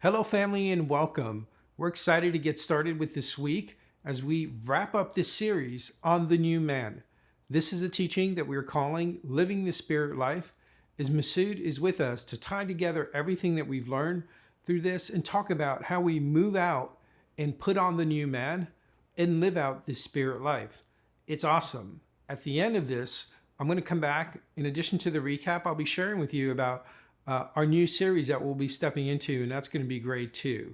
Hello, family, and welcome. We're excited to get started with this week as we wrap up this series on the new man. This is a teaching that we're calling Living the Spirit Life, as Masood is with us to tie together everything that we've learned through this and talk about how we move out and put on the new man and live out this spirit life. It's awesome. At the end of this, I'm going to come back. In addition to the recap, I'll be sharing with you about our new series that we'll be stepping into, and that's going to be great too.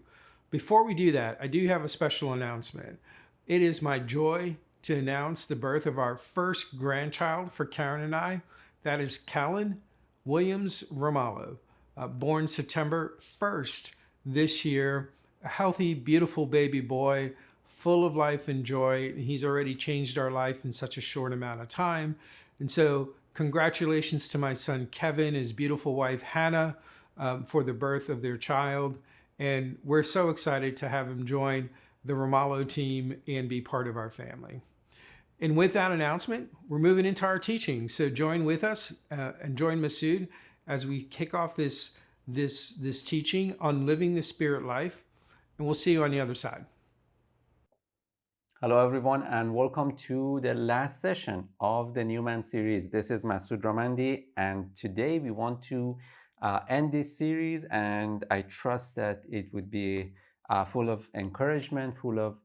Before we do that, I do have a special announcement. It is my joy to announce the birth of our first grandchild for Karen and I. That is Callan Williams Ramallo, born September 1st this year. A healthy, beautiful baby boy, full of life and joy. He's already changed our life in such a short amount of time. And so, congratulations to my son Kevin, his beautiful wife Hannah, for the birth of their child. And we're so excited to have him join the Ramallo team and be part of our family. And with that announcement, we're moving into our teaching. So join with us and join Masood as we kick off this teaching on living the spirit life. And we'll see you on the other side. Hello, everyone, and welcome to the last session of the New Man series. This is Masood Ramandi, and today we want to end this series, and I trust that it would be full of encouragement, full of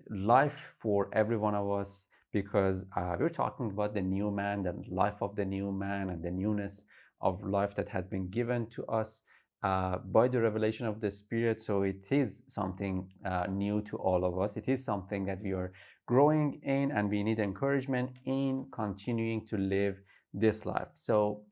life for every one of us, because we're talking about the new man, the life of the new man, and the newness of life that has been given to us by the revelation of the Spirit. So it is something new to all of us. It is something that we are growing in, and we need encouragement in continuing to live this life. So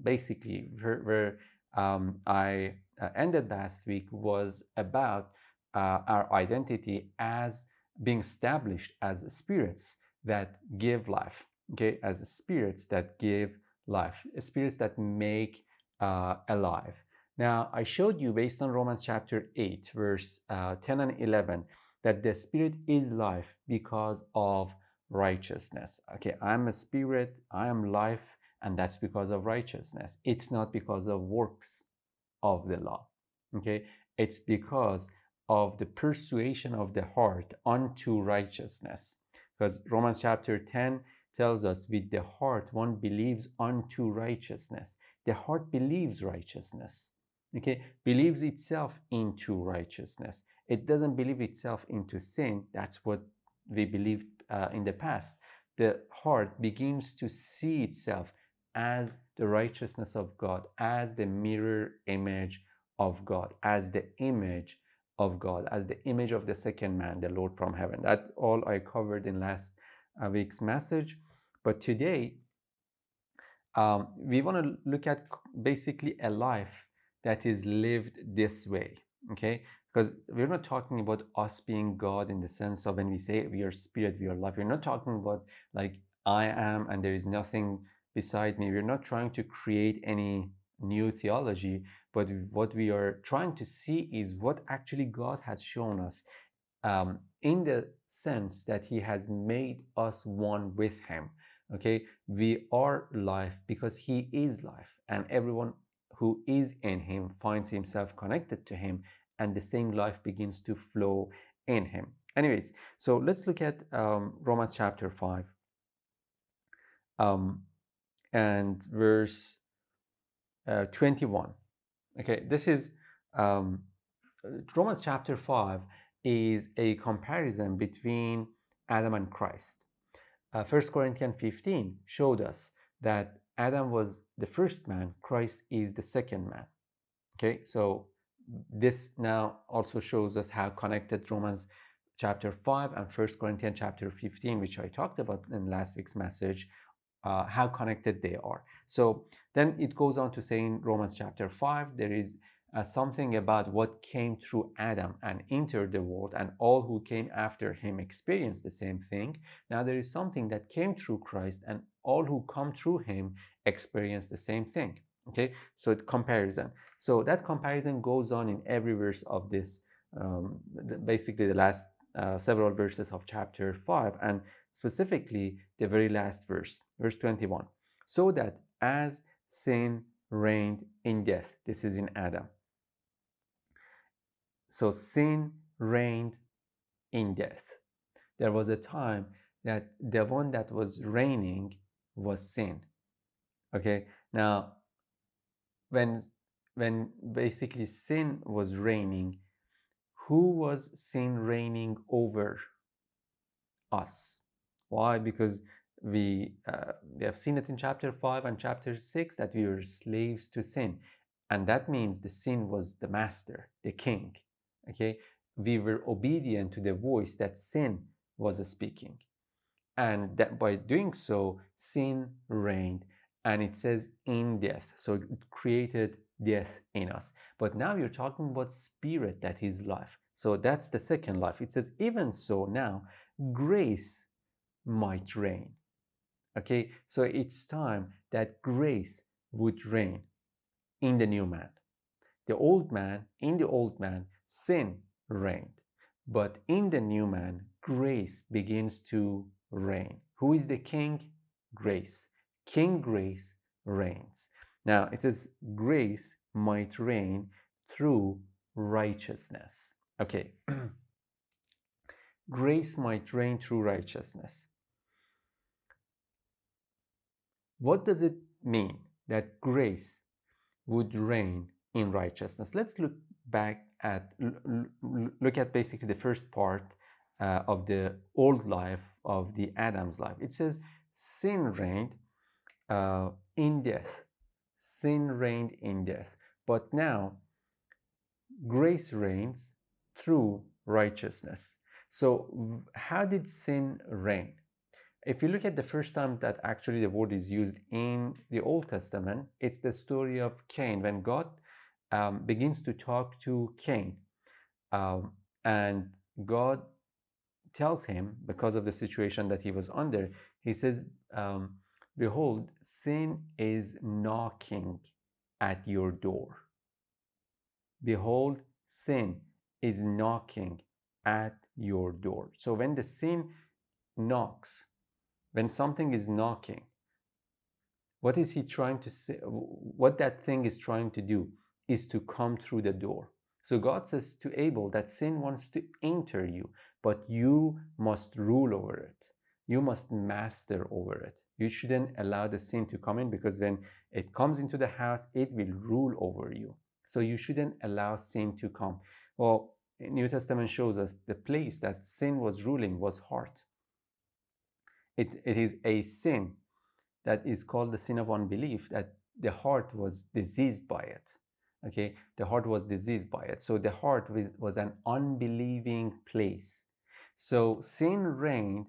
basically, where I ended last week was about our identity as being established as spirits that give life. Okay, as spirits that give life, spirits that make alive. Now, I showed you based on Romans chapter 8, verse 10 and 11, that the Spirit is life because of righteousness. Okay, I'm a spirit, I am life, and that's because of righteousness. It's not because of works of the law. Okay, it's because of the persuasion of the heart unto righteousness. Because Romans chapter 10 tells us, with the heart one believes unto righteousness. The heart believes righteousness. Okay, believes itself into righteousness. It doesn't believe itself into sin. That's what we believed in the past. The heart begins to see itself as the righteousness of God, as the mirror image of God, as the image of God, as the image of the second man, the Lord from heaven. That all I covered in last week's message. But today, we want to look at basically a life that is lived this way, okay? Because we're not talking about us being God in the sense of when we say we are spirit, we are life. We're not talking about like I am and there is nothing beside me. We're not trying to create any new theology, but what we are trying to see is what actually God has shown us in the sense that He has made us one with Him. Okay, we are life because He is life, and everyone who is in Him finds himself connected to Him, and the same life begins to flow in Him. Anyways, so let's look at Romans chapter 5 and verse 21. Okay, this is Romans chapter 5 is a comparison between Adam and Christ. 1 Corinthians 15 showed us that Adam was the first man, Christ is the second man. Okay, so this now also shows us how connected Romans chapter 5 and 1 Corinthians chapter 15, which I talked about in last week's message, how connected they are. So then it goes on to say in Romans chapter 5, there is something about what came through Adam and entered the world, and all who came after him experienced the same thing. Now there is something that came through Christ, and all who come through him experience the same thing. Okay, so comparison. So that comparison goes on in every verse of this, basically the last several verses of chapter 5, and specifically the very last verse, verse 21. So that as sin reigned in death, this is in Adam, So sin reigned in death. There was a time that the one that was reigning was sin. Okay, now when when basically sin was reigning, who was sin reigning over? Us. Why? Because we have seen it in chapter 5 and chapter 6 that we were slaves to sin, and that means the sin was the master, the king. Okay, we were obedient to the voice that sin was speaking, and that by doing so sin reigned, and it says in death, so it created death in us. But now you're talking about spirit, that is life, so that's the second life. It says even so now grace might reign. Okay, so it's time that grace would reign in the new man. The old man, in the old man, sin reigned. But in the new man, grace begins to reign. Who is the king? Grace. King Grace reigns. Now it says grace might reign through righteousness. Okay. Grace might reign through righteousness. What does it mean that grace would reign in righteousness? Let's look back at look at basically the first part of the old life of the Adam's life. It says sin reigned in death. Sin reigned in death. But now grace reigns through righteousness. So how did sin reign? If you look at the first time that actually the word is used in the Old Testament, it's the story of Cain, when God begins to talk to Cain. And God tells him, because of the situation that he was under, he says, behold, sin is knocking at your door. Behold, sin is knocking at your door. So when the sin knocks, when something is knocking, what is he trying to say? What that thing is trying to do is to come through the door. So God says to Abel that sin wants to enter you, but you must rule over it. You must master over it. You shouldn't allow the sin to come in, because when it comes into the house, it will rule over you. So you shouldn't allow sin to come. Well, New Testament shows us the place that sin was ruling was heart. It is a sin that is called the sin of unbelief, that the heart was diseased by it. Okay, the heart was diseased by it. So the heart was an unbelieving place. So sin reigned.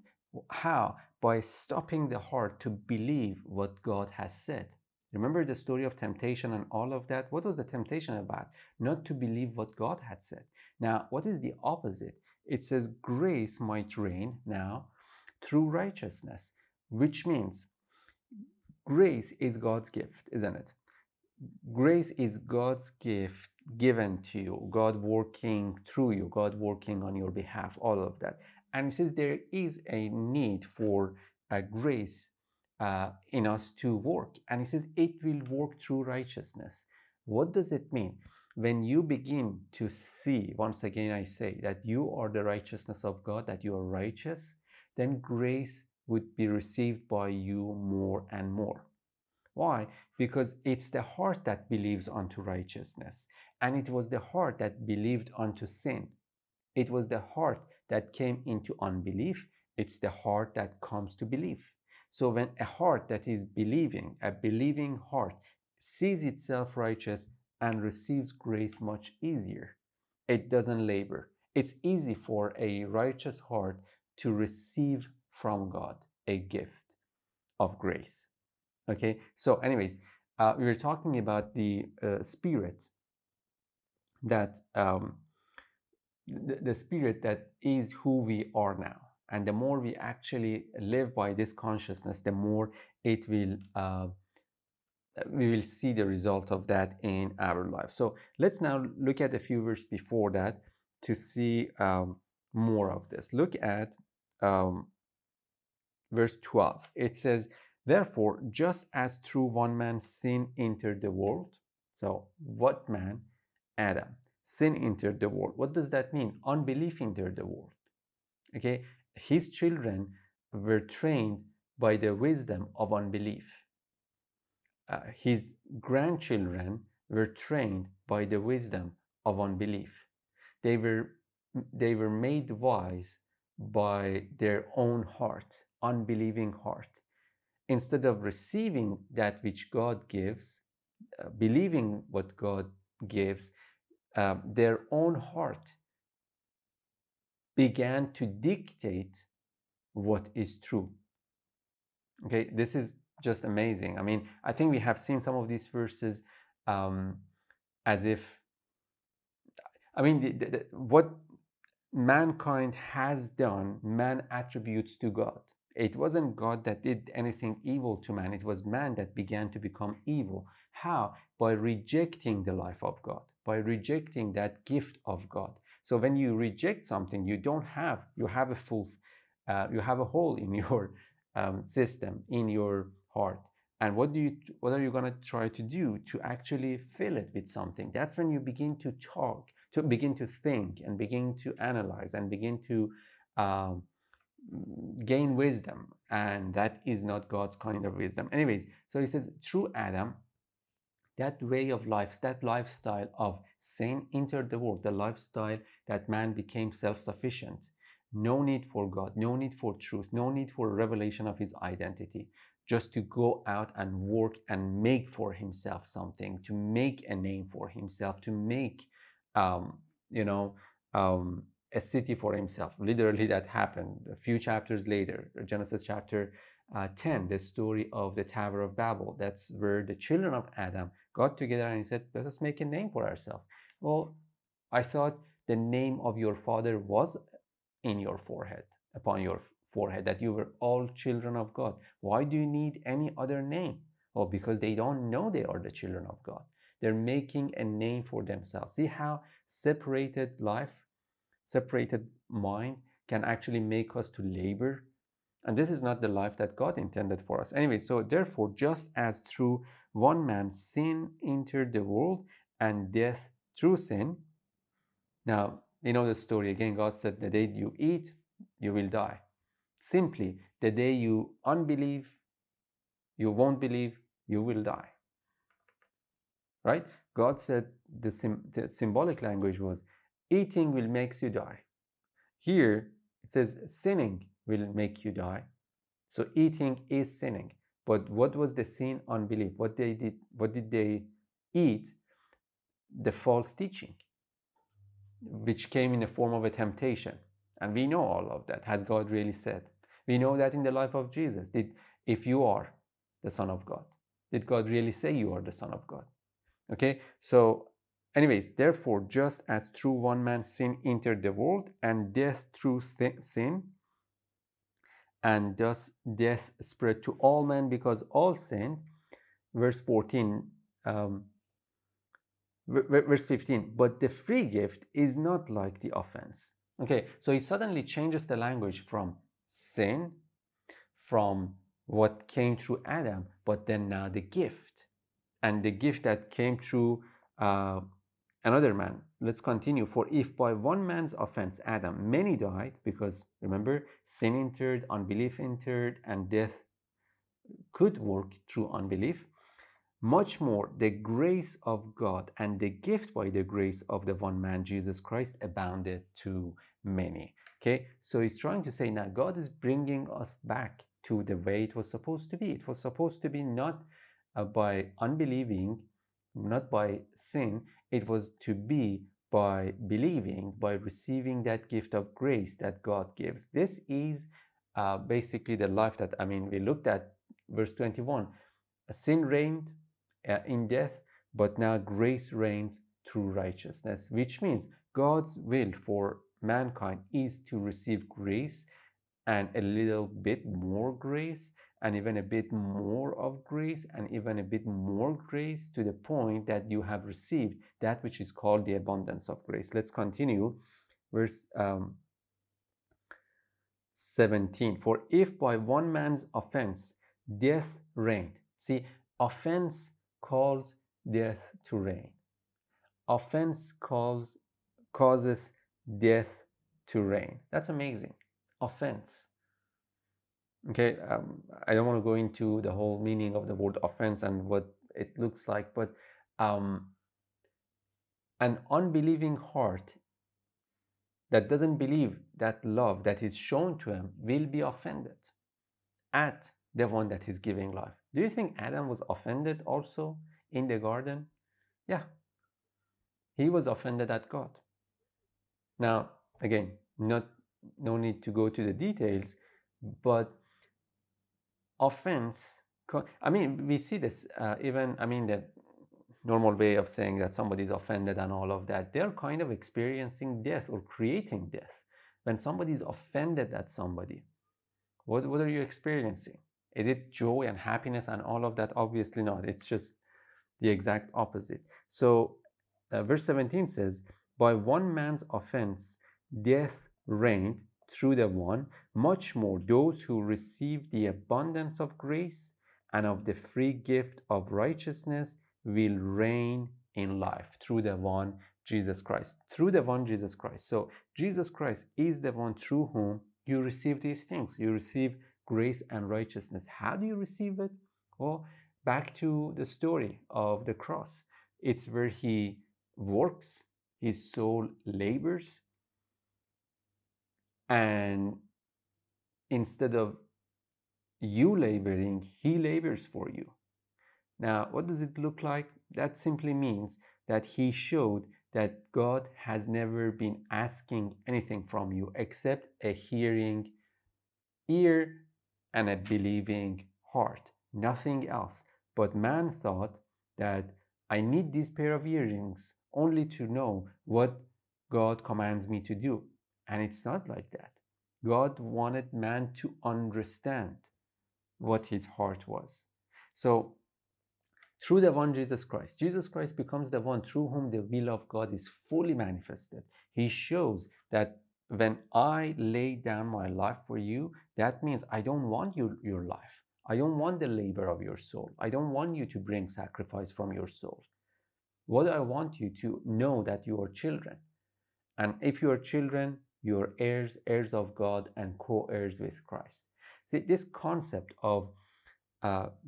How? By stopping the heart to believe what God has said. Remember the story of temptation and all of that? What was the temptation about? Not to believe what God had said. Now, what is the opposite? It says grace might reign now through righteousness, which means grace is God's gift, isn't it? Grace is God's gift given to you, God working through you, God working on your behalf, all of that. And it says there is a need for a grace in us to work. And it says it will work through righteousness. What does it mean? When you begin to see, once again, I say that you are the righteousness of God, that you are righteous, then grace would be received by you more and more. Why? Because it's the heart that believes unto righteousness, and it was the heart that believed unto sin. It was the heart that came into unbelief. It's the heart that comes to belief. So when a heart that is believing, a believing heart, sees itself righteous and receives grace much easier, it doesn't labor. It's easy for a righteous heart to receive from God a gift of grace. Okay, so anyways, we were talking about the spirit that the spirit that is who we are now, and the more we actually live by this consciousness, the more it will we will see the result of that in our life. So let's now look at a few verses before that to see more of this. Look at verse 12. It says, therefore, just as through one man sin entered the world. So what man? Adam. sin entered the world. What does that mean? Unbelief entered the world. Okay, his children were trained by the wisdom of unbelief. His grandchildren were trained by the wisdom of unbelief. They were they were made wise by their own heart, unbelieving heart. Instead of receiving that which God gives, believing what God gives, their own heart began to dictate what is true. Okay, this is just amazing. I mean, I think we have seen some of these verses um, as if, I mean, what mankind has done, man attributes to God. It wasn't God that did anything evil to man, it was man that began to become evil. How? By rejecting the life of God, by rejecting that gift of God. So when you reject something, you have a full, you have a hole in your system, in your heart. And what are you going to try to do to actually fill it with something? That's when you begin to talk, to begin to think, and begin to analyze, and begin to um, gain wisdom. And that is not God's kind of wisdom. Anyways, so he says, through Adam, that way of life, that lifestyle of sin entered the world, the lifestyle that man became self-sufficient. No need for God, no need for truth, no need for revelation of his identity. Just to go out and work and make for himself something, to make a name for himself, to make, um, you know, um, a city for himself. Literally, that happened a few chapters later, Genesis chapter 10, the story of the Tower of Babel. That's where the children of Adam got together and said, let us make a name for ourselves. Well, I thought the name of your father was in your forehead, upon your forehead, that you were all children of God. Why do you need any other name? Well, because they don't know they are the children of God. They're making a name for themselves. See how separated life, separated mind can actually make us to labor. And this is not the life that God intended for us. Anyway, so therefore, just as through one man sin entered the world, and death through sin. Now, you know the story. Again, God said, the day you eat, you will die. Simply, the day you unbelieve, you won't believe, you will die. Right? God said the symbolic language was, eating will make you die. Here, it says sinning will make you die. So eating is sinning. But what was the sin? Unbelief. What did they eat? The false teaching, which came in the form of a temptation. And we know all of that. Has God really said? We know that in the life of Jesus. If you are the Son of God, did God really say you are the Son of God? Okay, so anyways, therefore, just as through one man sin entered the world, and death through sin, and thus death spread to all men because all sinned. Verse 14, verse 15, but the free gift is not like the offense. Okay, so he suddenly changes the language from sin, from what came through Adam, but then now the gift, and the gift that came through uh, another man. Let's continue. For if by one man's offense, Adam, many died, because remember, sin entered, unbelief entered, and death could work through unbelief, much more the grace of God and the gift by the grace of the one man, Jesus Christ, abounded to many. Okay, so he's trying to say now God is bringing us back to the way it was supposed to be. It was supposed to be not by unbelieving, not by sin. It was to be by believing, by receiving that gift of grace that God gives. This is basically the life that, I mean, we looked at verse 21. Sin reigned in death, but now grace reigns through righteousness, which means God's will for mankind is to receive grace, and a little bit more grace, and even a bit more of grace, and even a bit more grace, to the point that you have received that which is called the abundance of grace. Let's continue. Verse 17. For if by one man's offense death reigned. See, offense calls death to reign. offense causes death to reign. That's amazing. Offense. Okay, I don't want to go into the whole meaning of the word offense and what it looks like, but um, an unbelieving heart that doesn't believe that love that is shown to him will be offended at the one that is giving life. Do you think Adam was offended also in the garden? Yeah, he was offended at God. Now, again, no need to go to the details, but offense. I mean, we see this even. I mean, the normal way of saying that somebody is offended and all of that. They're kind of experiencing death or creating death. When somebody is offended at somebody, what are you experiencing? Is it joy and happiness and all of that? Obviously not. It's just the exact opposite. So, verse 17 says, by one man's offense, death reigned through the one, much more those who receive the abundance of grace and of the free gift of righteousness will reign in life through the one Jesus Christ. Through the one Jesus Christ. So, Jesus Christ is the one through whom you receive these things. You receive grace and righteousness. How do you receive it? Well, back to the story of the cross. It's where he works, his soul labors, and instead of you laboring, he labors for you. Now, what does it look like? That simply means that he showed that God has never been asking anything from you except a hearing ear and a believing heart, nothing else. But man thought that I need this pair of earrings only to know what God commands me to do. And it's not like that. God wanted man to understand what his heart was. So, through the one Jesus Christ becomes the one through whom the will of God is fully manifested. He shows that when I lay down my life for you, that means I don't want your life. I don't want the labor of your soul. I don't want you to bring sacrifice from your soul. What I want you to know that you are children. And if you are children, you're heirs, heirs of God, and co heirs with Christ. See, this concept of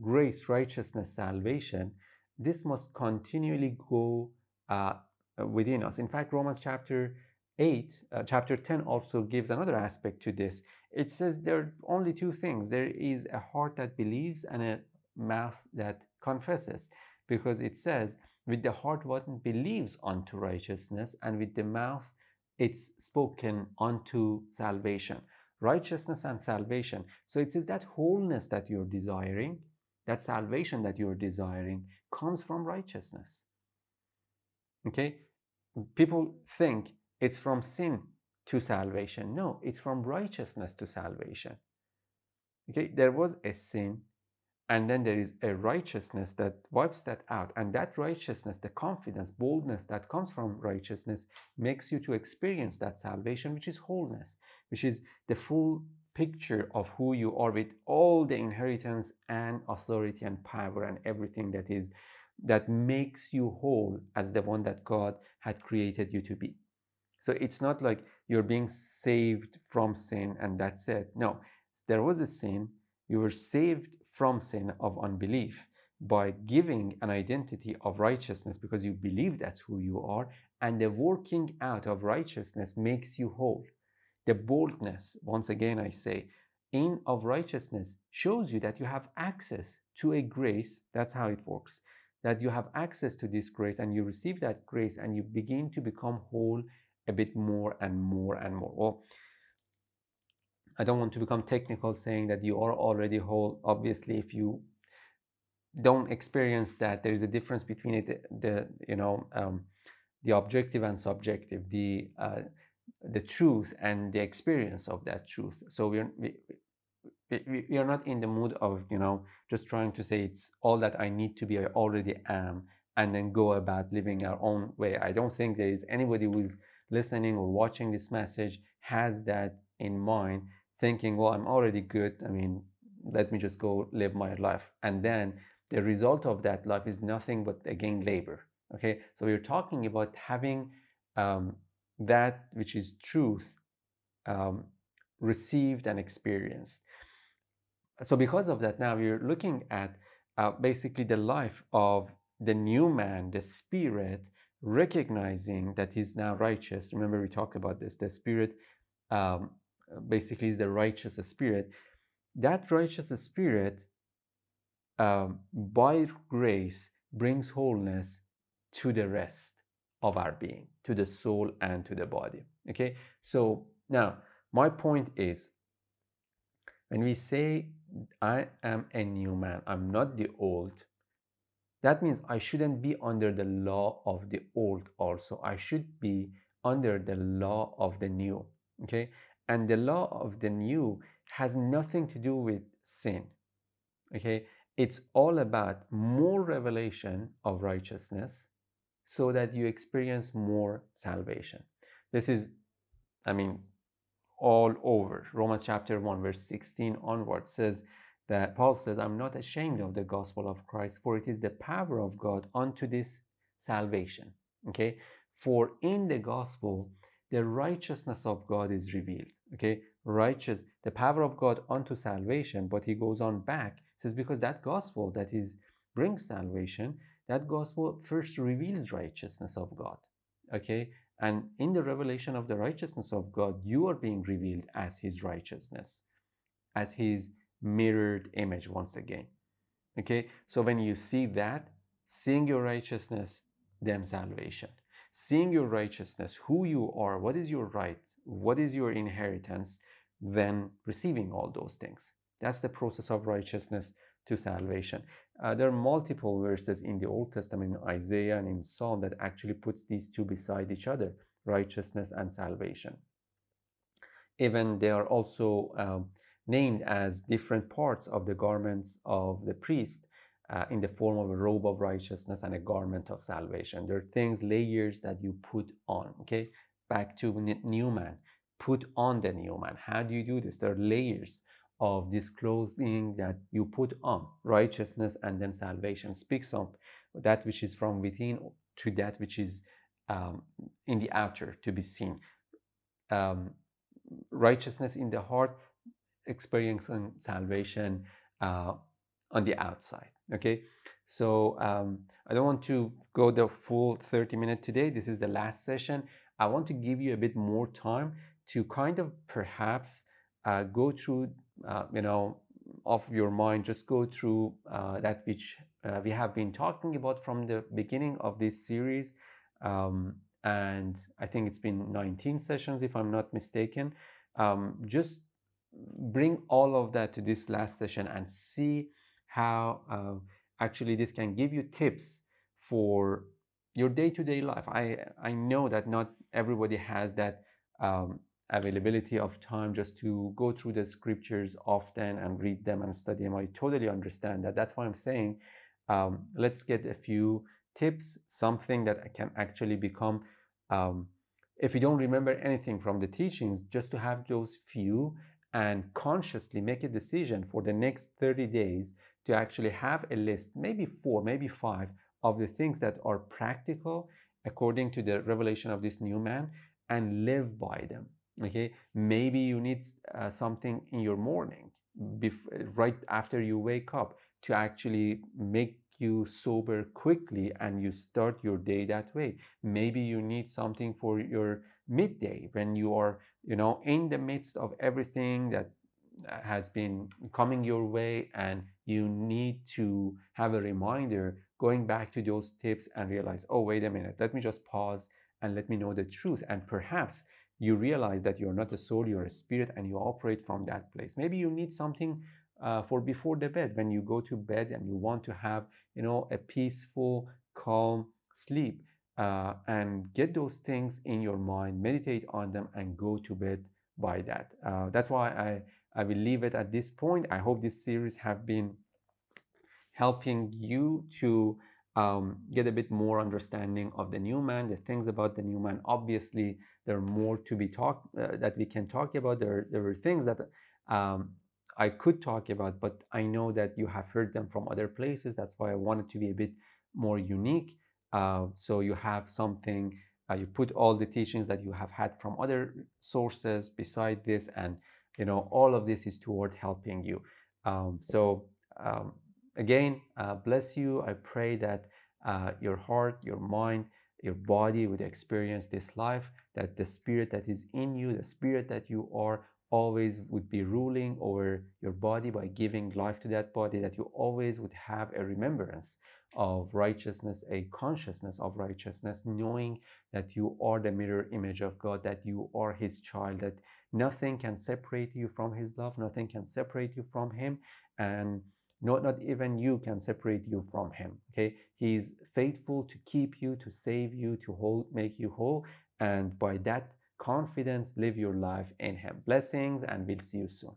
grace, righteousness, salvation, this must continually go within us. In fact, Romans chapter 8, chapter 10 also gives another aspect to this. It says there are only two things there is a heart that believes and a mouth that confesses, because it says, with the heart one believes unto righteousness, and with the mouth it's spoken unto salvation. Righteousness and salvation. So it says that wholeness that you're desiring, that salvation that you're desiring, comes from righteousness. Okay? People think it's from sin to salvation. No, it's from righteousness to salvation. Okay? There was a sin, and then there is a righteousness that wipes that out. And that righteousness, the confidence, boldness that comes from righteousness, makes you to experience that salvation, which is wholeness, which is the full picture of who you are, with all the inheritance and authority and power and everything that makes you whole as the one that God had created you to be. So it's not like you're being saved from sin and that's it. No, there was a sin. You were saved from sin of unbelief by giving an identity of righteousness because you believe that's who you are, and the working out of righteousness makes you whole. The boldness, once again I say, in of righteousness shows you that you have access to a grace. That's how it works. That you have access to this grace and you receive that grace and you begin to become whole a bit more and more and more. Well, I don't want to become technical saying that you are already whole. Obviously, if you don't experience that, there is a difference between it, the objective and subjective, the truth and the experience of that truth. So we are not in the mood of just trying to say it's all that I need to be, I already am, and then go about living our own way. I don't think there is anybody who is listening or watching this message has that in mind, thinking, well, I'm already good, I mean, let me just go live my life, and then the result of that life is nothing but again labor. Okay, so we're talking about having um, that which is truth um, received and experienced. So because of that, now we're looking at basically the life of the new man, the spirit, recognizing that he's now righteous. Remember, we talked about this. The spirit um, basically is the righteous spirit. That righteous spirit, by grace, brings wholeness to the rest of our being, to the soul and to the body. Okay, so now my point is, when we say I am a new man, I'm not the old, that means I shouldn't be under the law of the old also. I should be under the law of the new. Okay? And the law of the new has nothing to do with sin. Okay? It's all about more revelation of righteousness so that you experience more salvation. This is, I mean, all over. Romans chapter 1, verse 16 onward says that Paul says, I'm not ashamed of the gospel of Christ, for it is the power of God unto this salvation. Okay? For in the gospel, the righteousness of God is revealed. Okay? Righteous, the power of God unto salvation. But he goes on back, says, because that gospel that is brings salvation, that gospel first reveals righteousness of God. Okay? And in the revelation of the righteousness of God, you are being revealed as his righteousness, as his mirrored image once again. Okay, so when you see that, seeing your righteousness, then salvation. Seeing your righteousness, who you are, what is your right, what is your inheritance, then receiving all those things. That's the process of righteousness to salvation. There are multiple verses in the Old Testament, in Isaiah and in Psalm, that actually puts these two beside each other, righteousness and salvation. Even they are also named as different parts of the garments of the priest, in the form of a robe of righteousness and a garment of salvation. There are things, layers that you put on. Okay, back to new man. Put on the new man. How do you do this? There are layers of this clothing that you put on. Righteousness and then salvation speaks of that which is from within to that which is in the outer to be seen. Um, Righteousness in the heart, experiencing salvation uh, on the outside. Okay, so I don't want to go the full 30 minutes today. This is the last session. I want to give you a bit more time to kind of perhaps go through, of your mind, just go through that which we have been talking about from the beginning of this series. And I think it's been 19 sessions, if I'm not mistaken. Just bring all of that to this last session and see how actually this can give you tips for your day-to-day life. I know that not everybody has that availability of time just to go through the scriptures often and read them and study them. I totally understand that. That's why I'm saying let's get a few tips, something that can actually become, if you don't remember anything from the teachings, just to have those few and consciously make a decision for the next 30 days to actually have a list, maybe 4, maybe 5 of the things that are practical according to the revelation of this new man, and live by them. Okay, maybe you need something in your morning, right after you wake up, to actually make you sober quickly and you start your day that way. Maybe you need something for your midday when you are, in the midst of everything that has been coming your way, and you need to have a reminder going back to those tips and realize, oh, wait a minute, let me just pause and let me know the truth. And perhaps you realize that you're not a soul, you're a spirit, and you operate from that place. Maybe you need something for before the bed, when you go to bed and you want to have, a peaceful, calm sleep. And get those things in your mind, meditate on them, and go to bed by that. That's why I will leave it at this point. I hope this series have been helping you to get a bit more understanding of the new man, the things about the new man. Obviously, there are more to be talked that we can talk about. There were things that I could talk about, but I know that you have heard them from other places. That's why I wanted to be a bit more unique. So you have something, you put all the teachings that you have had from other sources beside this, and all of this is toward helping you. So again, bless you. I pray that your heart, your mind, your body would experience this life, that the spirit that is in you, the spirit that you are, always would be ruling over your body by giving life to that body, that you always would have a remembrance of righteousness, a consciousness of righteousness, knowing that you are the mirror image of God, that you are His child, that nothing can separate you from His love, nothing can separate you from Him, and not even you can separate you from Him. Okay, He's faithful to keep you, to save you, to make you whole, and by that confidence, live your life in Him. Blessings, and we'll see you soon.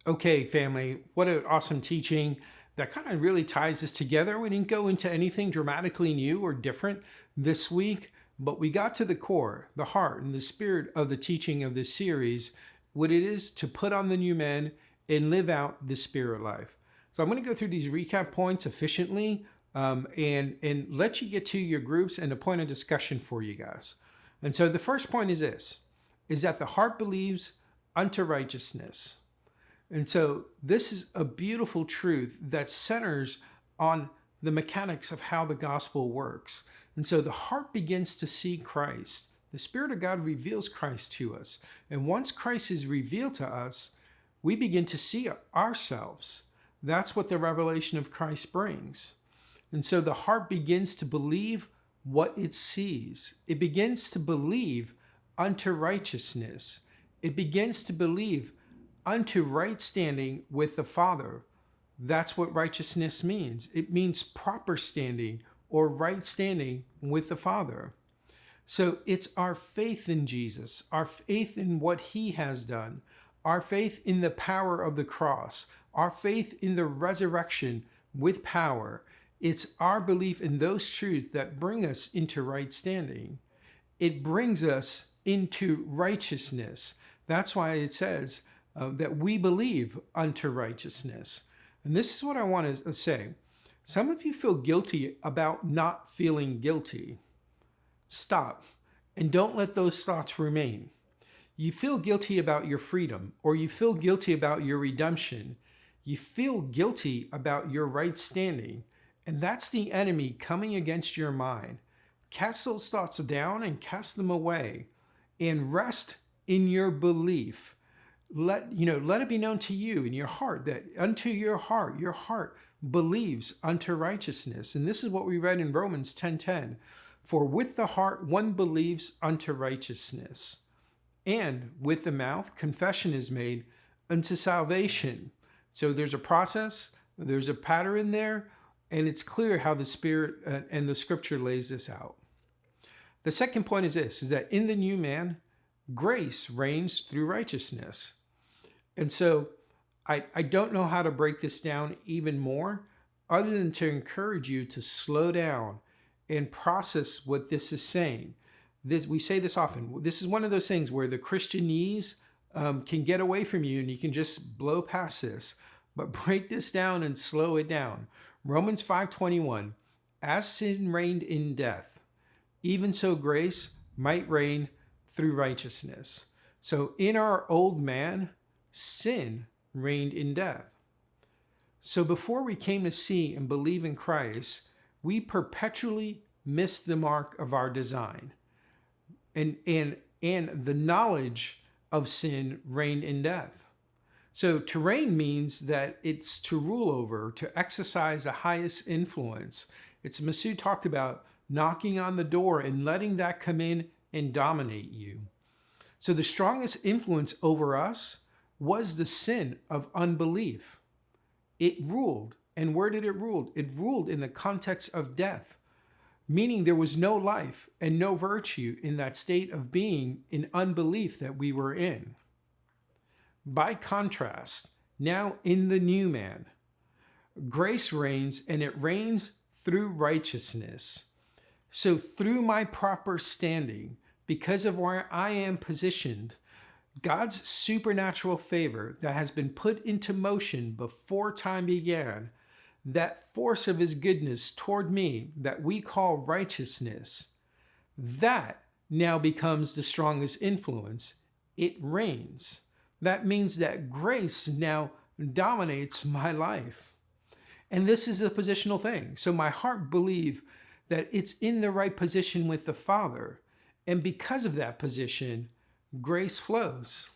Okay, family, what an awesome teaching that kind of really ties us together. We didn't go into anything dramatically new or different this week, but we got to the core, the heart, and the spirit of the teaching of this series, what it is to put on the new man and live out the spirit life. So I'm going to go through these recap points efficiently and let you get to your groups and a point of discussion for you guys. And so the first point is this, is that the heart believes unto righteousness. And so this is a beautiful truth that centers on the mechanics of how the gospel works. And so the heart begins to see Christ. The Spirit of God reveals Christ to us. And once Christ is revealed to us, we begin to see ourselves. That's what the revelation of Christ brings. And so the heart begins to believe what it sees. It begins to believe unto righteousness. It begins to believe unto right standing with the Father. That's what righteousness means. It means proper standing or right standing with the Father. So it's our faith in Jesus, our faith in what He has done, our faith in the power of the cross, our faith in the resurrection with power. It's our belief in those truths that bring us into right standing. It brings us into righteousness. That's why it says that we believe unto righteousness. And this is what I want to say. Some of you feel guilty about not feeling guilty. Stop and don't let those thoughts remain. You feel guilty about your freedom, or you feel guilty about your redemption. You feel guilty about your right standing, and that's the enemy coming against your mind. Cast those thoughts down and cast them away and rest in your belief. Let it be known to you in your heart that unto your heart believes unto righteousness. And this is what we read in Romans 10:10. For with the heart one believes unto righteousness, and with the mouth confession is made unto salvation. So there's a process, there's a pattern there, and it's clear how the Spirit and the Scripture lays this out. The second point is this, is that in the new man, grace reigns through righteousness. And so I don't know how to break this down even more other than to encourage you to slow down and process what this is saying. We say this often. This is one of those things where the Christianese can get away from you and you can just blow past this. But break this down and slow it down. Romans 5:21, as sin reigned in death, even so grace might reign through righteousness. So in our old man, sin reigned in death. So before we came to see and believe in Christ, we perpetually missed the mark of our design. And the knowledge of sin reigned in death. So to reign means that it's to rule over, to exercise the highest influence. It's Masood talked about knocking on the door and letting that come in and dominate you. So the strongest influence over us was the sin of unbelief. It ruled. And where did it rule? It ruled in the context of death, meaning there was no life and no virtue in that state of being in unbelief that we were in. By contrast, now in the new man, grace reigns, and it reigns through righteousness. So through my proper standing, because of where I am positioned, God's supernatural favor that has been put into motion before time began, that force of his goodness toward me that we call righteousness, that now becomes the strongest influence. It reigns. That means that grace now dominates my life. And this is a positional thing. So my heart believes that it's in the right position with the Father. And because of that position, grace flows.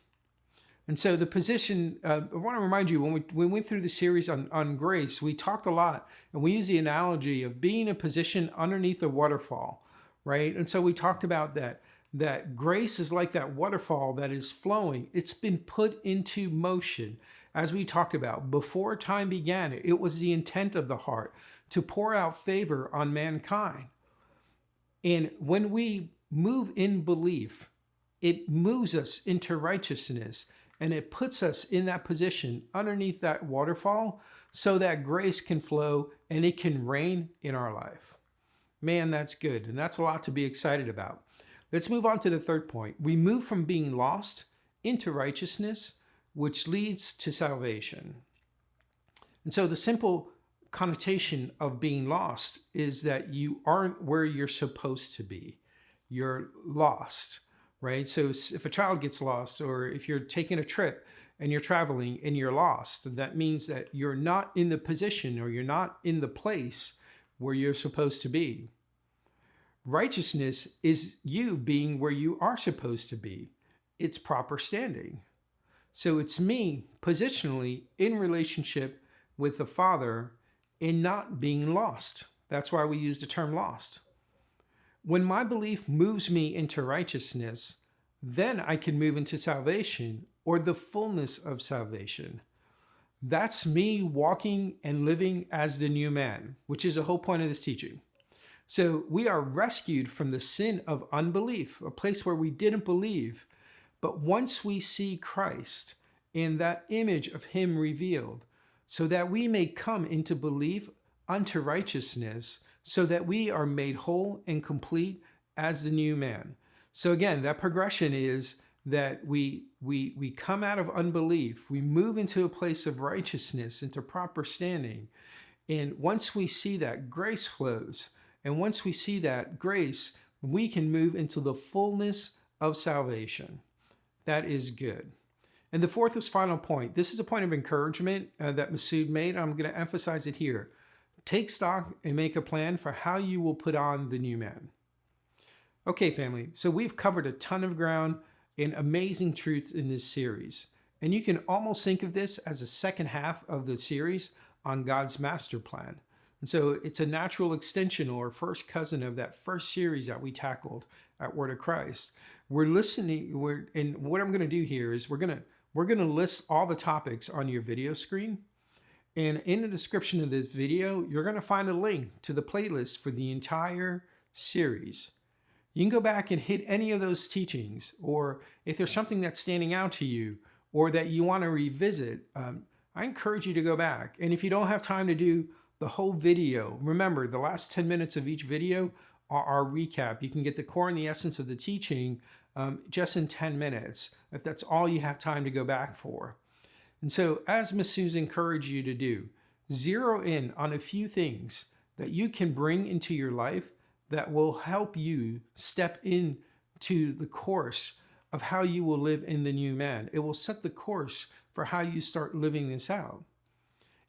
And so the position, I want to remind you, when we went through the series on grace, we talked a lot, and we used the analogy of being in a position underneath a waterfall, right? And so we talked about that grace is like that waterfall that is flowing. It's been put into motion. As we talked about, before time began, it was the intent of the heart to pour out favor on mankind. And when we move in belief, it moves us into righteousness, and it puts us in that position underneath that waterfall so that grace can flow and it can reign in our life. Man, that's good. And that's a lot to be excited about. Let's move on to the third point. We move from being lost into righteousness, which leads to salvation. And so the simple connotation of being lost is that you aren't where you're supposed to be. You're lost, right? So if a child gets lost, or if you're taking a trip and you're traveling and you're lost, that means that you're not in the position, or you're not in the place where you're supposed to be. Righteousness is you being where you are supposed to be. It's proper standing. So it's me positionally in relationship with the Father and not being lost. That's why we use the term lost. When my belief moves me into righteousness, then I can move into salvation, or the fullness of salvation. That's me walking and living as the new man, which is the whole point of this teaching. So we are rescued from the sin of unbelief, a place where we didn't believe. But once we see Christ in that image of him revealed, so that we may come into belief unto righteousness, so that we are made whole and complete as the new man. So again, that progression is that we come out of unbelief, we move into a place of righteousness, into proper standing. And once we see that, grace flows. And once we see that grace, we can move into the fullness of salvation. That is good. And the fourth and final point, this is a point of encouragement that Masood made. I'm going to emphasize it here. Take stock and make a plan for how you will put on the new man. Okay, family, so we've covered a ton of ground and amazing truths in this series. And you can almost think of this as a second half of the series on God's master plan. And so it's a natural extension or first cousin of that first series that we tackled at Word of Christ. We're listening, and what I'm going to do here is we're going to list all the topics on your video screen. And in the description of this video, you're going to find a link to the playlist for the entire series. You can go back and hit any of those teachings, or if there's something that's standing out to you or that you want to revisit, I encourage you to go back. And if you don't have time to do the whole video, remember the last 10 minutes of each video are our recap. You can get the core and the essence of the teaching just in 10 minutes, if that's all you have time to go back for. And so, as Ms. Sue's encouraged you to do, zero in on a few things that you can bring into your life that will help you step into the course of how you will live in the new man. It will set the course for how you start living this out.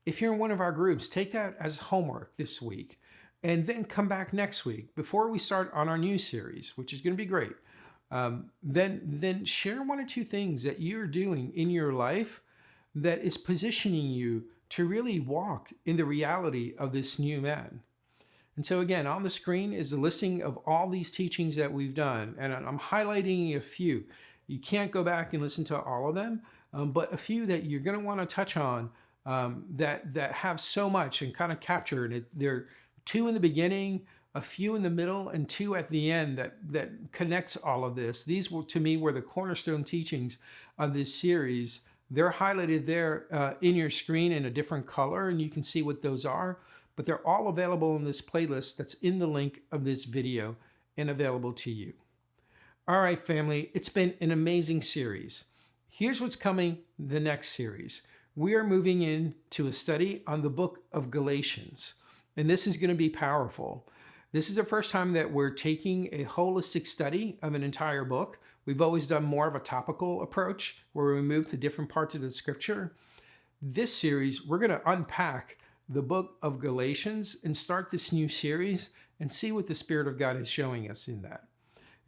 If you're in one of our groups, take that as homework this week, and then come back next week before we start on our new series, which is going to be great. Then share one or two things that you're doing in your life that is positioning you to really walk in the reality of this new man. And so again, on the screen is a listing of all these teachings that we've done, and I'm highlighting a few. You can't go back and listen to all of them, but a few that you're going to want to touch on that have so much and kind of capture it. There are two in the beginning, a few in the middle, and two at the end that connects all of this. These were, to me, were the cornerstone teachings of this series. They're highlighted there in your screen in a different color, and you can see what those are. But they're all available in this playlist that's in the link of this video and available to you. All right, family, it's been an amazing series. Here's what's coming the next series. we are moving into a study on the book of Galatians, and this is going to be powerful. This is the first time that we're taking a holistic study of an entire book. We've always done more of a topical approach where we move to different parts of the scripture. This series, we're going to unpack the book of Galatians and start this new series and see what the Spirit of God is showing us in that.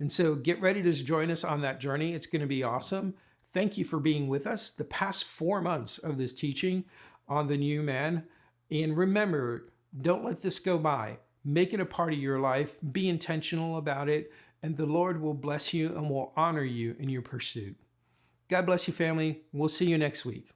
And so get ready to join us on that journey. It's going to be awesome. Thank you for being with us the past 4 months of this teaching on the new man. And remember, don't let this go by. Make it a part of your life. Be intentional about it. And the Lord will bless you and will honor you in your pursuit. God bless you, family. We'll see you next week.